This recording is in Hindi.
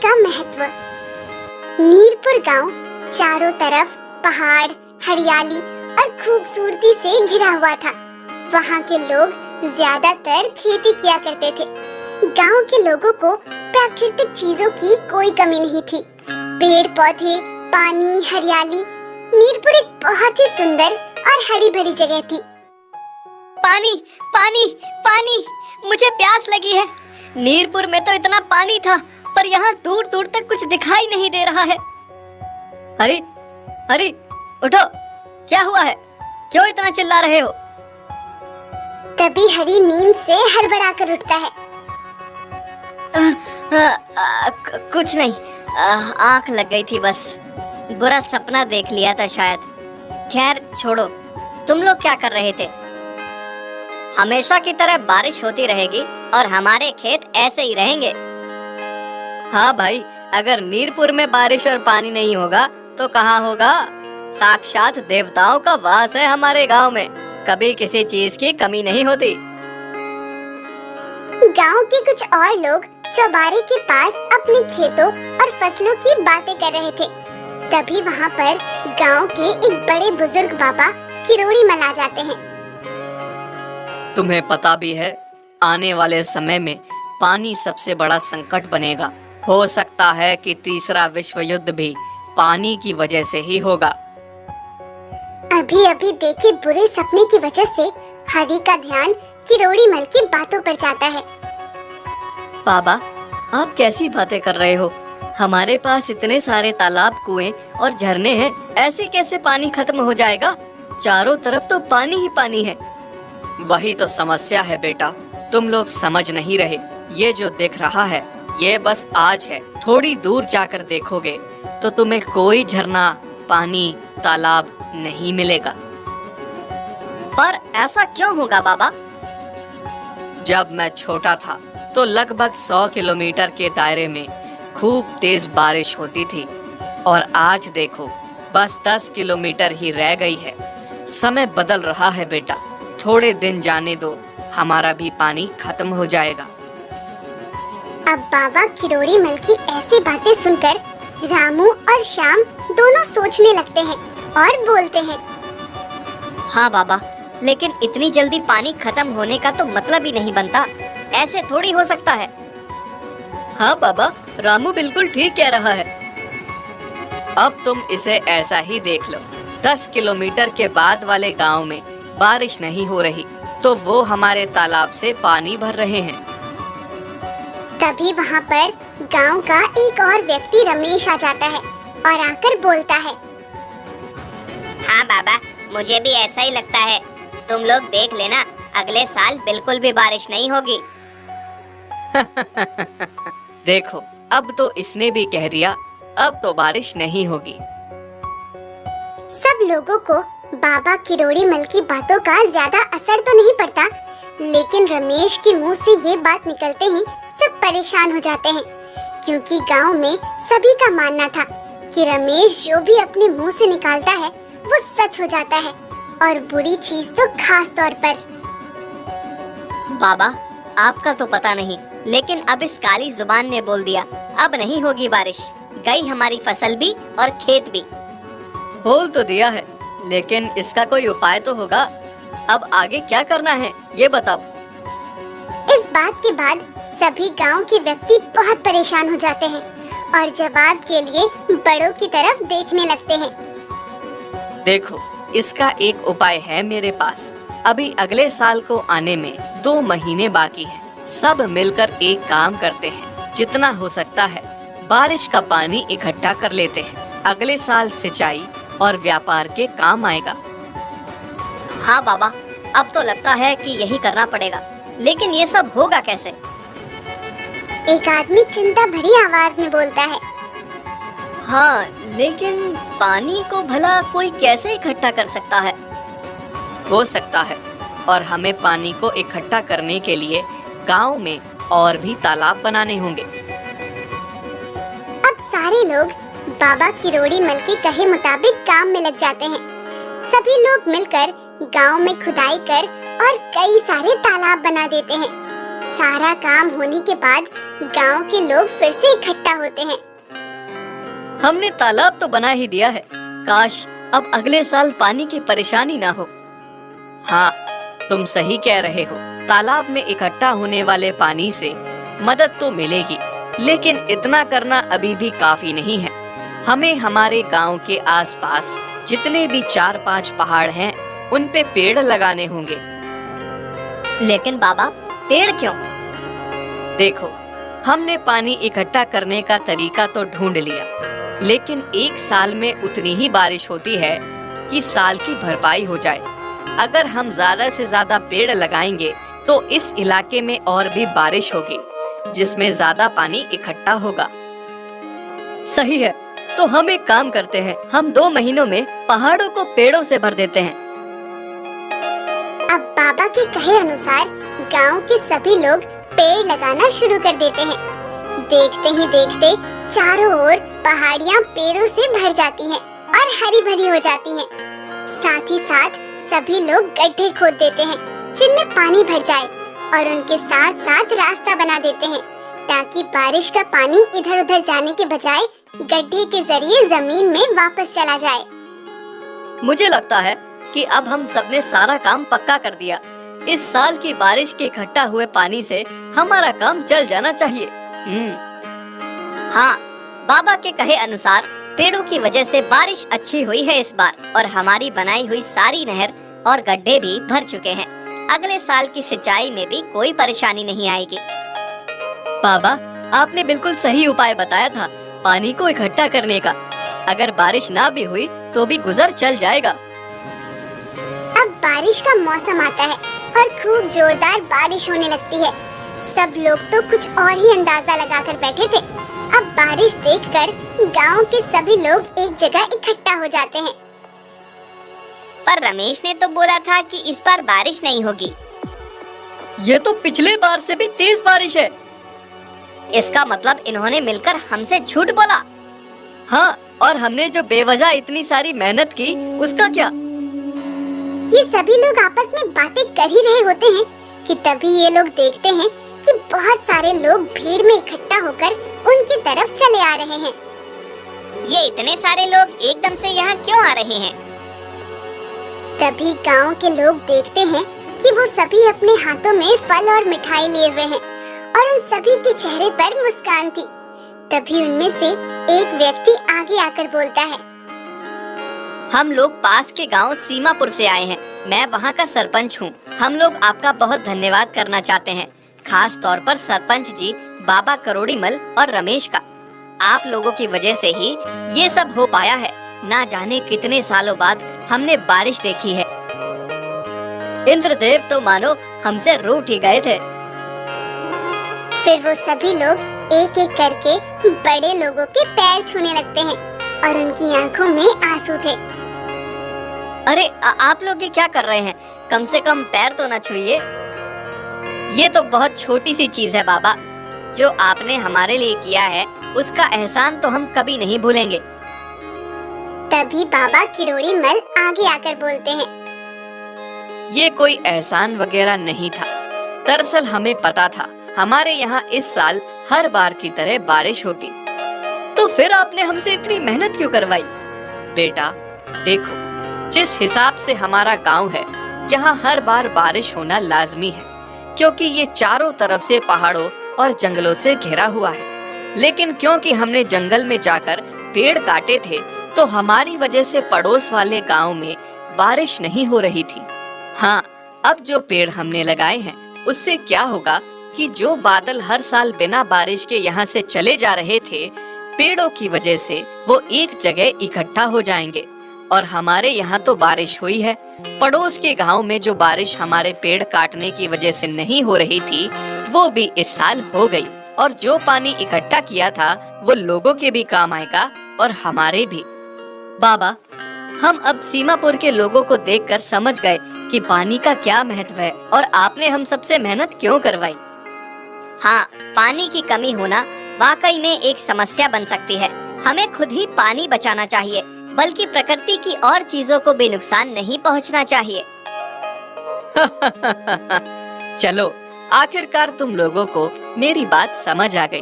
का महत्व। नीरपुर गांव चारों तरफ पहाड़, हरियाली और खूबसूरती से घिरा हुआ था। वहाँ के लोग ज्यादातर खेती किया करते थे। गांव के लोगों को प्राकृतिक चीजों की कोई कमी नहीं थी। पेड़ पौधे, पानी, हरियाली। नीरपुर एक बहुत ही सुंदर और हरी भरी जगह थी। पानी पानी पानी, मुझे प्यास लगी है। नीरपुर में तो इतना पानी था, पर यहाँ दूर दूर तक कुछ दिखाई नहीं दे रहा है। अरे अरे, उठो, क्या हुआ है? क्यों इतना चिल्ला रहे हो? तभी हरी नींद से हड़बड़ाकर उठता है। कुछ नहीं, आंख लग गई थी बस। बुरा सपना देख लिया था शायद। खैर छोड़ो, तुम लोग क्या कर रहे थे? हमेशा की तरह बारिश होती रहेगी और हमारे खेत ऐसे ही रहेंगे। हाँ भाई, अगर नीरपुर में बारिश और पानी नहीं होगा तो कहाँ होगा? साक्षात देवताओं का वास है हमारे गांव में। कभी किसी चीज की कमी नहीं होती। गांव के कुछ और लोग चौबारे के पास अपने खेतों और फसलों की बातें कर रहे थे। तभी वहाँ पर गांव के एक बड़े बुजुर्ग बाबा किरोड़ी मल आ जाते हैं। तुम्हें पता भी है, आने वाले समय में पानी सबसे बड़ा संकट बनेगा। हो सकता है कि तीसरा विश्व युद्ध भी पानी की वजह से ही होगा। अभी अभी देखे बुरे सपने की वजह से हरी का ध्यान किरोड़ी मल की बातों पर जाता है। बाबा, आप कैसी बातें कर रहे हो? हमारे पास इतने सारे तालाब, कुएं और झरने हैं, ऐसे कैसे पानी खत्म हो जाएगा? चारों तरफ तो पानी ही पानी है। वही तो समस्या है बेटा, तुम लोग समझ नहीं रहे। ये जो दिख रहा है ये बस आज है। थोड़ी दूर जाकर देखोगे तो तुम्हें कोई झरना, पानी, तालाब नहीं मिलेगा। पर ऐसा क्यों होगा बाबा? जब मैं छोटा था तो लगभग 100 किलोमीटर के दायरे में खूब तेज बारिश होती थी, और आज देखो बस 10 किलोमीटर ही रह गई है। समय बदल रहा है बेटा, थोड़े दिन जाने दो, हमारा भी पानी खत्म हो जाएगा। अब बाबा किरोड़ी मल की ऐसी बातें सुनकर रामू और श्याम दोनों सोचने लगते हैं और बोलते हैं। हाँ बाबा, लेकिन इतनी जल्दी पानी खत्म होने का तो मतलब ही नहीं बनता। ऐसे थोड़ी हो सकता है। हाँ बाबा, रामू बिल्कुल ठीक कह रहा है। अब तुम इसे ऐसा ही देख लो, 10 किलोमीटर के बाद वाले गांव में बारिश नहीं हो रही तो वो हमारे तालाब से पानी भर रहे हैं। तभी वहाँ पर गांव का एक और व्यक्ति रमेश आ जाता है और आकर बोलता है। हाँ बाबा, मुझे भी ऐसा ही लगता है। तुम लोग देख लेना, अगले साल बिल्कुल भी बारिश नहीं होगी। देखो, अब तो इसने भी कह दिया, अब तो बारिश नहीं होगी। सब लोगों को बाबा किरोड़ी मल की बातों का ज्यादा असर तो नहीं पड़ता, लेकिन रमेश के मुंह से ये बात निकलते ही सब परेशान हो जाते हैं, क्योंकि गांव में सभी का मानना था कि रमेश जो भी अपने मुंह से निकालता है वो सच हो जाता है, और बुरी चीज तो खास तौर पर। बाबा, आपका तो पता नहीं, लेकिन अब इस काली जुबान ने बोल दिया, अब नहीं होगी बारिश। गई हमारी फसल भी और खेत भी। बोल तो दिया है, लेकिन इसका कोई उपाय तो होगा। अब आगे क्या करना है ये बताओ। इस बात के बाद सभी गांव के व्यक्ति बहुत परेशान हो जाते हैं और जवाब के लिए बड़ों की तरफ देखने लगते हैं। देखो, इसका एक उपाय है मेरे पास। अभी अगले साल को आने में 2 महीने बाकी है। सब मिलकर एक काम करते हैं, जितना हो सकता है बारिश का पानी इकट्ठा कर लेते हैं। अगले साल सिंचाई और व्यापार के काम आएगा। हाँ बाबा, अब तो लगता है कि यही करना पड़ेगा, लेकिन ये सब होगा कैसे? एक आदमी चिंता भरी आवाज में बोलता है। हाँ, लेकिन पानी को भला कोई कैसे इकट्ठा कर सकता है? हो सकता है, और हमें पानी को इकट्ठा करने के लिए गांव में और भी तालाब बनाने होंगे। अब सारे लोग बाबा किरोड़ी मल के कहे मुताबिक काम में लग जाते हैं। सभी लोग मिलकर गांव में खुदाई कर और कई सारे तालाब बना देते हैं। सारा काम होने के बाद गांव के लोग फिर से इकट्ठा होते हैं। हमने तालाब तो बना ही दिया है, काश अब अगले साल पानी की परेशानी ना हो। हाँ, तुम सही कह रहे हो। तालाब में इकट्ठा होने वाले पानी से मदद तो मिलेगी, लेकिन इतना करना अभी भी काफी नहीं है। हमें हमारे गांव के आसपास जितने भी 4-5 पहाड़ हैं, उन पे पेड़ लगाने होंगे। लेकिन बाबा, पेड़ क्यों? देखो, हमने पानी इकट्ठा करने का तरीका तो ढूंढ लिया, लेकिन एक साल में उतनी ही बारिश होती है कि साल की भरपाई हो जाए। अगर हम ज्यादा से ज्यादा पेड़ लगाएंगे तो इस इलाके में और भी बारिश होगी, जिसमें ज्यादा पानी इकट्ठा होगा। सही है, तो हम एक काम करते हैं, हम 2 महीनों में पहाड़ों को पेड़ों से भर देते हैं। अब बाबा के कहे अनुसार गांव के सभी लोग पेड़ लगाना शुरू कर देते हैं। देखते ही देखते चारों ओर पहाड़ियां पेड़ों से भर जाती हैं और हरी भरी हो जाती हैं। साथ ही साथ सभी लोग गड्ढे खोद देते हैं जिनमें पानी भर जाए, और उनके साथ साथ रास्ता बना देते हैं ताकि बारिश का पानी इधर उधर जाने के बजाय गड्ढे के जरिए जमीन में वापस चला जाए। मुझे लगता है कि अब हम सबने सारा काम पक्का कर दिया। इस साल की बारिश के इकट्ठा हुए पानी से हमारा काम चल जाना चाहिए। हाँ, बाबा के कहे अनुसार पेड़ों की वजह से बारिश अच्छी हुई है इस बार, और हमारी बनाई हुई सारी नहर और गड्ढे भी भर चुके हैं। अगले साल की सिंचाई में भी कोई परेशानी नहीं आएगी। बाबा, आपने बिल्कुल सही उपाय बताया था पानी को इकट्ठा करने का। अगर बारिश ना भी हुई तो भी गुजर चल जाएगा। अब बारिश का मौसम आता है और खूब जोरदार बारिश होने लगती है। सब लोग तो कुछ और ही अंदाजा लगाकर बैठे थे। अब बारिश देखकर गांव के सभी लोग एक जगह इकट्ठा हो जाते हैं। पर रमेश ने तो बोला था कि इस बार बारिश नहीं होगी। ये तो पिछले बार से भी तेज बारिश है। इसका मतलब इन्होंने मिलकर हमसे झूठ बोला। हाँ, और हमने जो बेवजह इतनी सारी मेहनत की, उसका क्या? ये सभी लोग आपस में बातें कर ही रहे होते हैं कि तभी ये लोग देखते हैं कि बहुत सारे लोग भीड़ में इकट्ठा होकर उनकी तरफ चले आ रहे हैं। ये इतने सारे लोग एकदम से यहाँ क्यों आ रहे हैं? तभी गांव के लोग देखते हैं कि वो सभी अपने हाथों में फल और मिठाई लिए हुए हैं और उन सभी के चेहरे पर मुस्कान थी। तभी उनमें से एक व्यक्ति आगे आकर बोलता है, हम लोग पास के गांव सीमापुर से आए हैं। मैं वहां का सरपंच हूं। हम लोग आपका बहुत धन्यवाद करना चाहते हैं, खास तौर पर सरपंच जी बाबा करोड़ीमल और रमेश का। आप लोगों की वजह से ही ये सब हो पाया है। ना जाने कितने सालों बाद हमने बारिश देखी है। इंद्रदेव तो मानो हमसे रूठ ही गए थे। फिर वो सभी लोग एक एक करके बड़े लोगों के पैर छूने लगते हैं और उनकी आंखों में आंसू थे। अरे आप लोग ये क्या कर रहे हैं? कम से कम पैर तो ना छूइए। ये तो बहुत छोटी सी चीज है बाबा। जो आपने हमारे लिए किया है उसका एहसान तो हम कभी नहीं भूलेंगे। तभी बाबा किरोड़ीमल आगे आकर बोलते हैं, ये कोई एहसान वगैरह नहीं था। दरअसल हमें पता था हमारे यहाँ इस साल हर बार की तरह बारिश होगी। तो फिर आपने हमसे इतनी मेहनत क्यों करवाई? बेटा देखो, जिस हिसाब से हमारा गांव है, यहाँ हर बार बारिश होना लाजमी है, क्योंकि ये चारों तरफ से पहाड़ों और जंगलों से घिरा हुआ है। लेकिन क्योंकि हमने जंगल में जाकर पेड़ काटे थे, तो हमारी वजह से पड़ोस वाले गांव में बारिश नहीं हो रही थी। हाँ, अब जो पेड़ हमने लगाए हैं उससे क्या होगा कि जो बादल हर साल बिना बारिश के यहाँ से चले जा रहे थे, पेड़ों की वजह से वो एक जगह इकट्ठा हो जाएंगे। और हमारे यहाँ तो बारिश हुई है, पड़ोस के गांव में जो बारिश हमारे पेड़ काटने की वजह से नहीं हो रही थी, वो भी इस साल हो गई। और जो पानी इकट्ठा किया था वो लोगों के भी काम आएगा और हमारे भी। बाबा, हम अब सीमापुर के लोगों को देखकर समझ गए कि पानी का क्या महत्व है और आपने हम सबसे मेहनत क्यों करवाई। हाँ, पानी की कमी होना वाकई में एक समस्या बन सकती है। हमें खुद ही पानी बचाना चाहिए, बल्कि प्रकृति की और चीजों को भी नुकसान नहीं पहुंचना चाहिए। चलो आखिरकार तुम लोगों को मेरी बात समझ आ गई।